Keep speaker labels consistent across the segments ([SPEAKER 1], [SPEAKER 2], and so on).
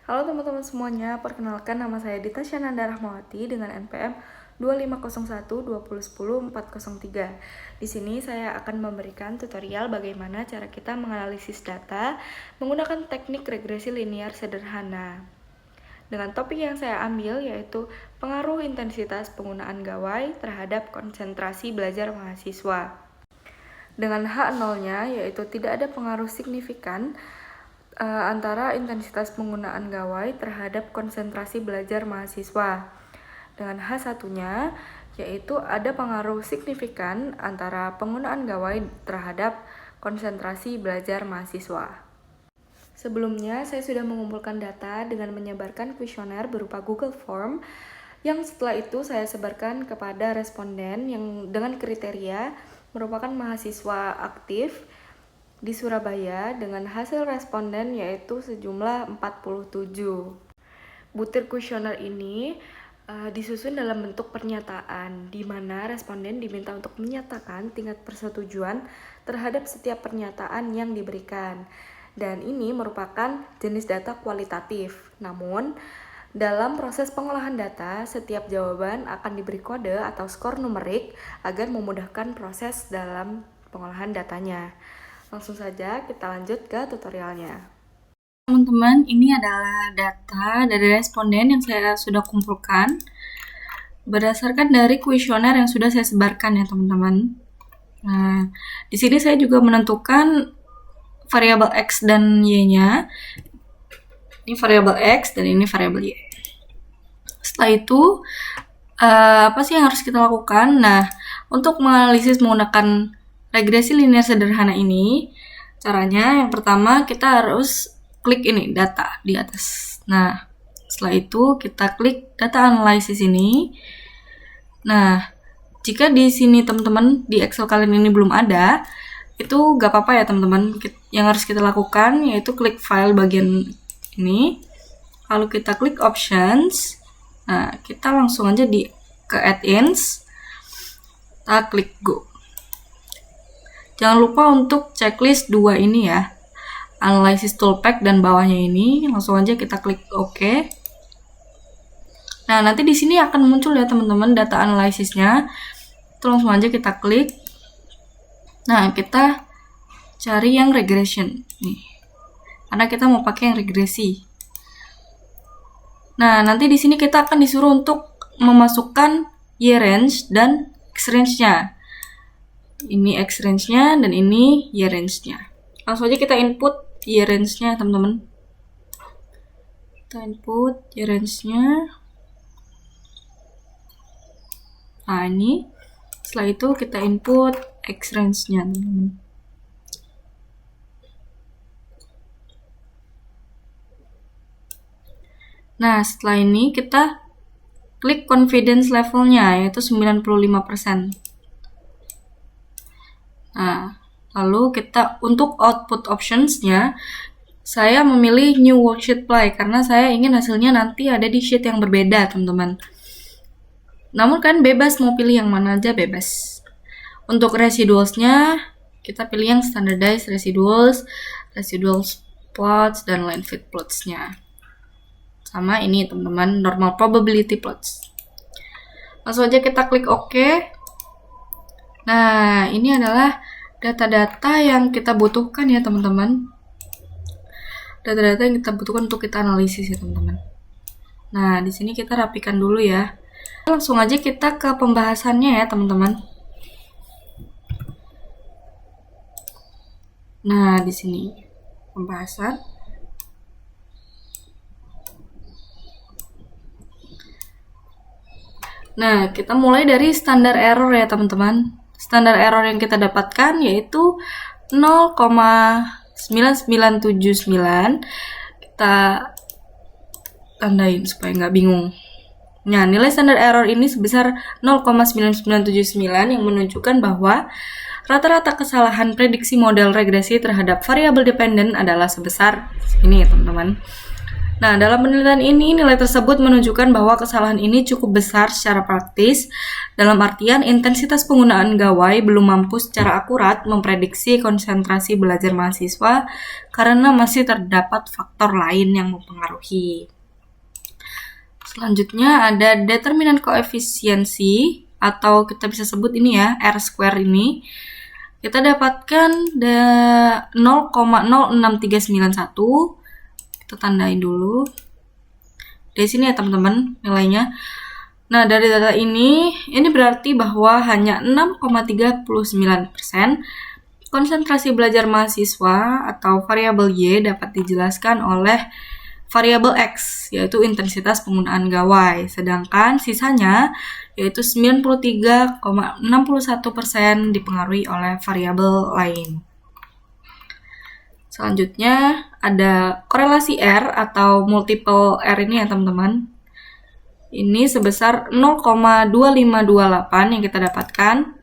[SPEAKER 1] Halo teman-teman semuanya, perkenalkan nama saya Dita Syananda Rahmawati dengan NPM 250120104003. Di sini saya akan memberikan tutorial bagaimana cara kita menganalisis data menggunakan teknik regresi linear sederhana. Dengan topik yang saya ambil yaitu pengaruh intensitas penggunaan gawai terhadap konsentrasi belajar mahasiswa. Dengan H0-nya yaitu tidak ada pengaruh signifikan antara intensitas penggunaan gawai terhadap konsentrasi belajar mahasiswa. Dengan H1-nya yaitu ada pengaruh signifikan antara penggunaan gawai terhadap konsentrasi belajar mahasiswa. Sebelumnya, saya sudah mengumpulkan data dengan menyebarkan kuesioner berupa Google Form yang setelah itu saya sebarkan kepada responden yang dengan kriteria merupakan mahasiswa aktif di Surabaya dengan hasil responden yaitu sejumlah 47. Butir kuesioner ini disusun dalam bentuk pernyataan, di mana responden diminta untuk menyatakan tingkat persetujuan terhadap setiap pernyataan yang diberikan. Dan ini merupakan jenis data kualitatif. Namun, dalam proses pengolahan data, setiap jawaban akan diberi kode atau skor numerik agar memudahkan proses dalam pengolahan datanya. Langsung saja kita lanjut ke tutorialnya. Teman-teman, ini adalah data dari responden yang saya sudah kumpulkan berdasarkan dari kuesioner yang sudah saya sebarkan ya teman-teman. Nah, di sini saya juga menentukan variabel X dan Y-nya. Ini variabel X dan ini variabel Y. Setelah itu, apa sih yang harus kita lakukan? Nah, untuk menganalisis menggunakan regresi linear sederhana ini, caranya yang pertama kita harus klik ini, data di atas. Nah, setelah itu kita klik data analysis ini. Nah, jika di sini teman-teman di Excel kalian ini belum ada, itu gak apa-apa ya teman-teman. Yang harus kita lakukan yaitu klik file bagian ini, lalu kita klik options. Nah, kita langsung aja ke add-ins, kita klik go. Jangan lupa untuk checklist 2 ini ya, analysis toolpack dan bawahnya ini, langsung aja kita klik OK. Nah, nanti di sini akan muncul ya teman-teman data analisisnya. Itu langsung aja kita klik. Nah, kita cari yang regression nih. Karena kita mau pakai yang regresi. Nah, nanti di sini kita akan disuruh untuk memasukkan Y range dan X range-nya. Ini X range-nya dan ini Y range-nya. Langsung aja kita input Y range-nya, teman-teman. Kita input Y range-nya. Nah, ini. Setelah itu kita input X range-nya, teman-teman. Nah, setelah ini kita klik confidence level-nya, yaitu 95%. Nah, lalu kita untuk output options-nya, saya memilih new worksheet play karena saya ingin hasilnya nanti ada di sheet yang berbeda, teman-teman. Namun kan bebas mau pilih yang mana aja, bebas. Untuk residuals-nya, kita pilih yang standardized residuals plots, dan line fit plots-nya. Sama ini teman-teman, normal probability plots. Langsung aja kita klik OK. Nah, ini adalah data-data yang kita butuhkan ya teman-teman. Data-data yang kita butuhkan untuk kita analisis ya teman-teman. Nah, di sini kita rapikan dulu ya. Langsung aja kita ke pembahasannya ya teman-teman. Nah, di sini pembahasan. Nah, kita mulai dari standar error ya teman-teman. Standar error yang kita dapatkan yaitu 0,9979. Kita tandain supaya nggak bingung. Nah, nilai standar error ini sebesar 0,9979 yang menunjukkan bahwa rata-rata kesalahan prediksi model regresi terhadap variabel dependen adalah sebesar ini ya teman-teman. Nah, dalam penelitian ini, nilai tersebut menunjukkan bahwa kesalahan ini cukup besar secara praktis, dalam artian intensitas penggunaan gawai belum mampu secara akurat memprediksi konsentrasi belajar mahasiswa karena masih terdapat faktor lain yang mempengaruhi. Selanjutnya ada determinan koefisiensi, atau kita bisa sebut ini ya, R-square ini. Kita dapatkan 0,06391. Kita tandain dulu. Dari sini ya teman-teman nilainya. Nah, dari data ini berarti bahwa hanya 6,39% konsentrasi belajar mahasiswa atau variabel Y dapat dijelaskan oleh variabel X, yaitu intensitas penggunaan gawai. Sedangkan sisanya, yaitu 93,61% dipengaruhi oleh variabel lain. Selanjutnya ada korelasi R atau multiple R ini ya teman-teman. Ini sebesar 0,2528 yang kita dapatkan.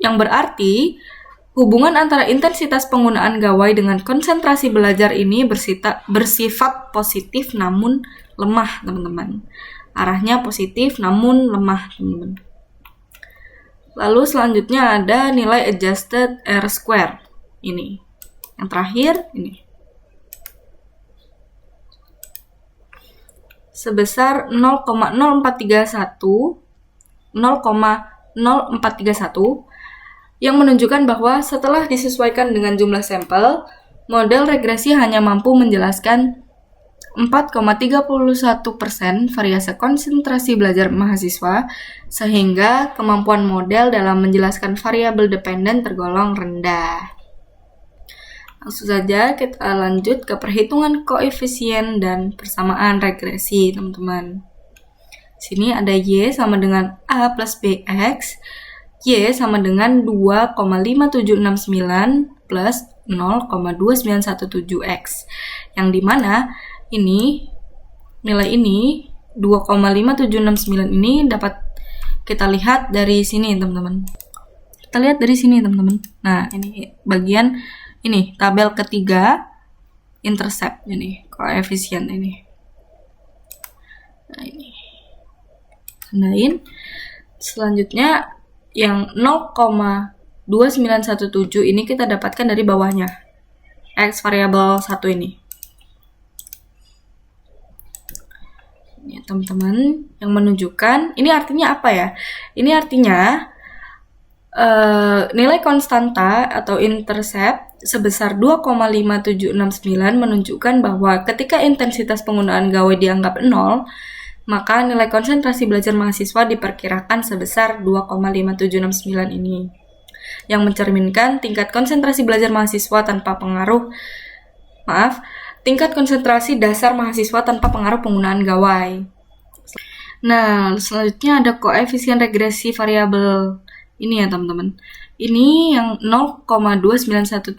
[SPEAKER 1] Yang berarti hubungan antara intensitas penggunaan gawai dengan konsentrasi belajar ini bersifat positif namun lemah, teman-teman. Arahnya positif namun lemah, teman-teman. Lalu selanjutnya ada nilai adjusted R-square. Ini. Yang terakhir, ini. Sebesar 0,0431 yang menunjukkan bahwa setelah disesuaikan dengan jumlah sampel, model regresi hanya mampu menjelaskan 4,31% variase konsentrasi belajar mahasiswa, sehingga kemampuan model dalam menjelaskan variabel dependen tergolong rendah. Langsung saja kita lanjut ke perhitungan koefisien dan persamaan regresi, teman-teman. Sini ada Y sama dengan A plus BX, Y sama dengan 2,5769 plus 0,2917X, yang dimana ini nilai ini 2,5769 ini dapat kita lihat dari sini teman-teman. Kita lihat dari sini teman-teman. Nah, ini bagian ini tabel ketiga intercept ini koefisien ini. Nah, ini tandain. Selanjutnya yang 0,2917 ini kita dapatkan dari bawahnya. X variabel 1 ini. Ya, teman-teman, yang menunjukkan ini artinya apa ya? Ini artinya nilai konstanta atau intercept sebesar 2,5769 menunjukkan bahwa ketika intensitas penggunaan gawai dianggap 0, maka nilai konsentrasi belajar mahasiswa diperkirakan sebesar 2,5769 ini, yang mencerminkan tingkat konsentrasi belajar mahasiswa tanpa pengaruh tingkat konsentrasi dasar mahasiswa tanpa pengaruh penggunaan gawai. Nah, selanjutnya ada koefisien regresi variabel ini ya teman-teman. Ini yang 0,2917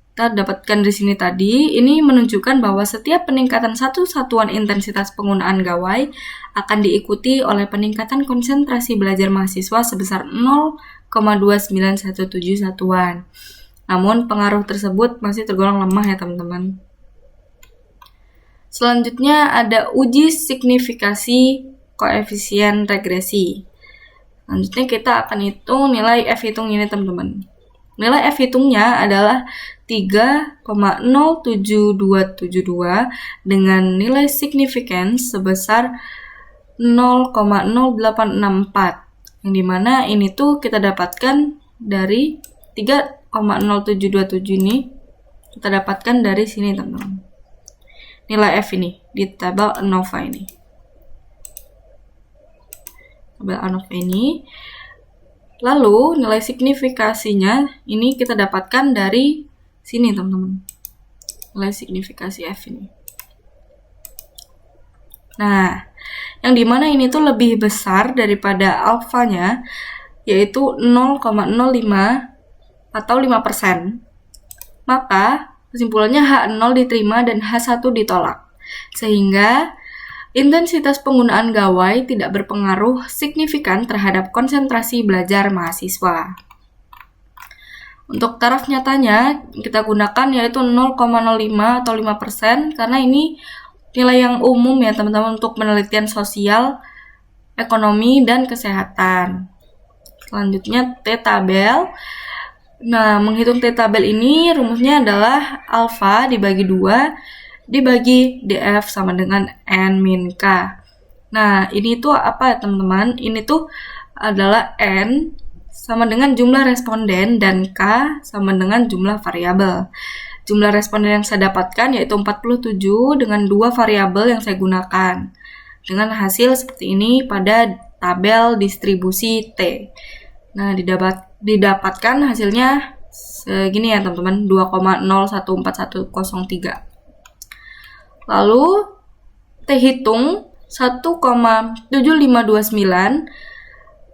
[SPEAKER 1] kita dapatkan di sini tadi. Ini menunjukkan bahwa setiap peningkatan satu satuan intensitas penggunaan gawai akan diikuti oleh peningkatan konsentrasi belajar mahasiswa sebesar 0,2917 satuan. Namun pengaruh tersebut masih tergolong lemah ya teman-teman. Selanjutnya ada uji signifikasi koefisien regresi. Selanjutnya kita akan hitung nilai F hitung ini teman-teman. Nilai F hitungnya adalah 3,07272 dengan nilai significance sebesar 0,0864. Yang dimana ini tuh kita dapatkan dari 3,0727 ini kita dapatkan dari sini teman-teman. Nilai F ini di tabel ANOVA ini. Tabel ANOVA ini. Lalu nilai signifikasinya ini kita dapatkan dari sini teman-teman. Nilai signifikasi F ini. Nah, yang dimana ini tuh lebih besar daripada alfanya, yaitu 0,05 atau 5%. Maka kesimpulannya H0 diterima dan H1 ditolak. Sehingga intensitas penggunaan gawai tidak berpengaruh signifikan terhadap konsentrasi belajar mahasiswa. Untuk taraf nyatanya kita gunakan yaitu 0,05 atau 5% karena ini nilai yang umum ya teman-teman untuk penelitian sosial, ekonomi, dan kesehatan. Selanjutnya T-tabel. Nah, menghitung T-tabel ini rumusnya adalah alfa dibagi 2 dibagi DF sama dengan N min K. Nah, ini tuh apa ya teman-teman? Ini tuh adalah N sama dengan jumlah responden dan K sama dengan jumlah variabel. Jumlah responden yang saya dapatkan yaitu 47 dengan 2 variabel yang saya gunakan. Dengan hasil seperti ini pada tabel distribusi T. Nah, didapatkan hasilnya segini ya teman-teman, 2,014103. Lalu T hitung 1,7529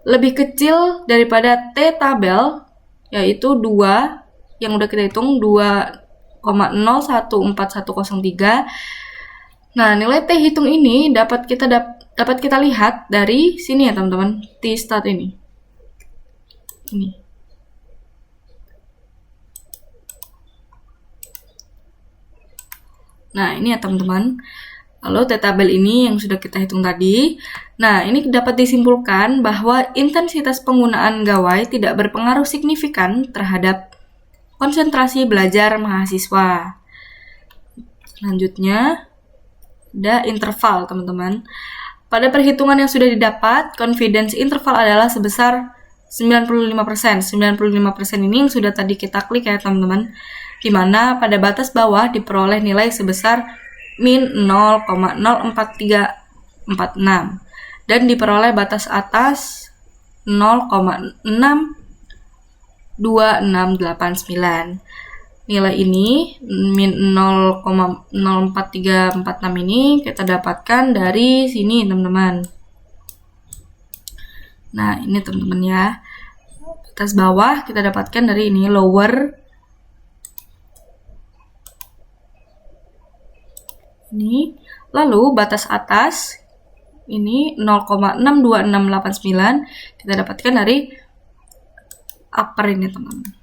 [SPEAKER 1] lebih kecil daripada T tabel, yaitu 2 yang udah kita hitung 2,014103. Nah, nilai T hitung ini dapat kita lihat dari sini ya teman-teman, T stat ini. Ini. Nah, ini ya teman-teman. Lalu T-tabel ini yang sudah kita hitung tadi. Nah, ini dapat disimpulkan bahwa intensitas penggunaan gawai tidak berpengaruh signifikan terhadap konsentrasi belajar mahasiswa. Selanjutnya, ada interval, teman-teman. Pada perhitungan yang sudah didapat, confidence interval adalah sebesar 95%. 95% ini yang sudah tadi kita klik ya, teman-teman. Di mana pada batas bawah diperoleh nilai sebesar min 0,04346 dan diperoleh batas atas 0,62689. Nilai ini min 0,04346 ini kita dapatkan dari sini teman-teman. Nah, ini teman-teman ya. Batas bawah kita dapatkan dari ini lower ini, lalu batas atas ini 0,62689 kita dapatkan dari upper ini teman-teman.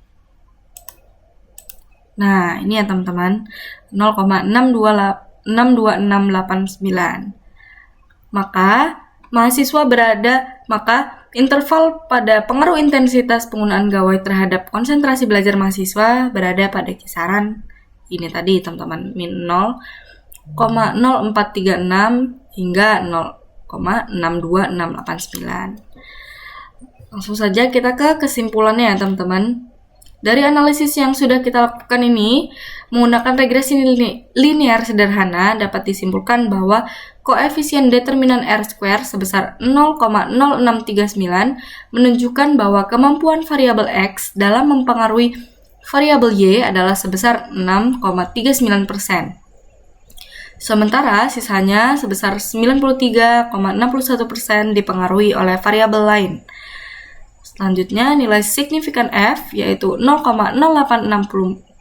[SPEAKER 1] Nah, ini ya teman-teman 0,62689. Maka interval pada pengaruh intensitas penggunaan gawai terhadap konsentrasi belajar mahasiswa berada pada kisaran ini tadi teman-teman, min 0,0436 hingga 0,62689. Langsung saja kita ke kesimpulannya ya teman-teman. Dari analisis yang sudah kita lakukan ini, menggunakan regresi linear sederhana dapat disimpulkan bahwa koefisien determinan R² sebesar 0,0639 menunjukkan bahwa kemampuan variabel X dalam mempengaruhi variabel Y adalah sebesar 6,39%. Sementara sisanya sebesar 93,61% dipengaruhi oleh variabel lain. Selanjutnya nilai signifikan F yaitu 0,0864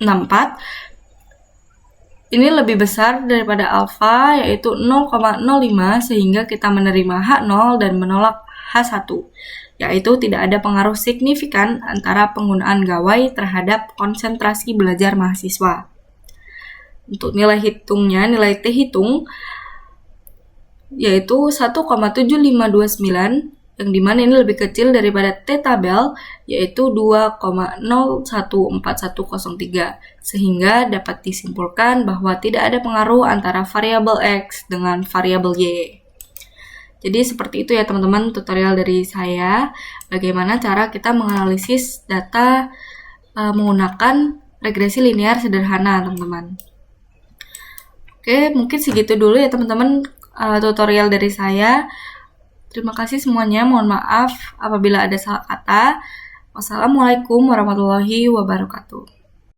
[SPEAKER 1] ini lebih besar daripada alfa yaitu 0,05 sehingga kita menerima H0 dan menolak H1 yaitu tidak ada pengaruh signifikan antara penggunaan gawai terhadap konsentrasi belajar mahasiswa. Untuk nilai hitungnya, nilai T hitung yaitu 1,7529 yang dimana ini lebih kecil daripada T tabel yaitu 2,014103 sehingga dapat disimpulkan bahwa tidak ada pengaruh antara variabel X dengan variabel Y. Jadi seperti itu ya teman-teman tutorial dari saya bagaimana cara kita menganalisis data menggunakan regresi linear sederhana teman-teman. Oke, mungkin segitu dulu ya teman-teman tutorial dari saya. Terima kasih semuanya. Mohon maaf apabila ada salah kata. Wassalamualaikum warahmatullahi wabarakatuh.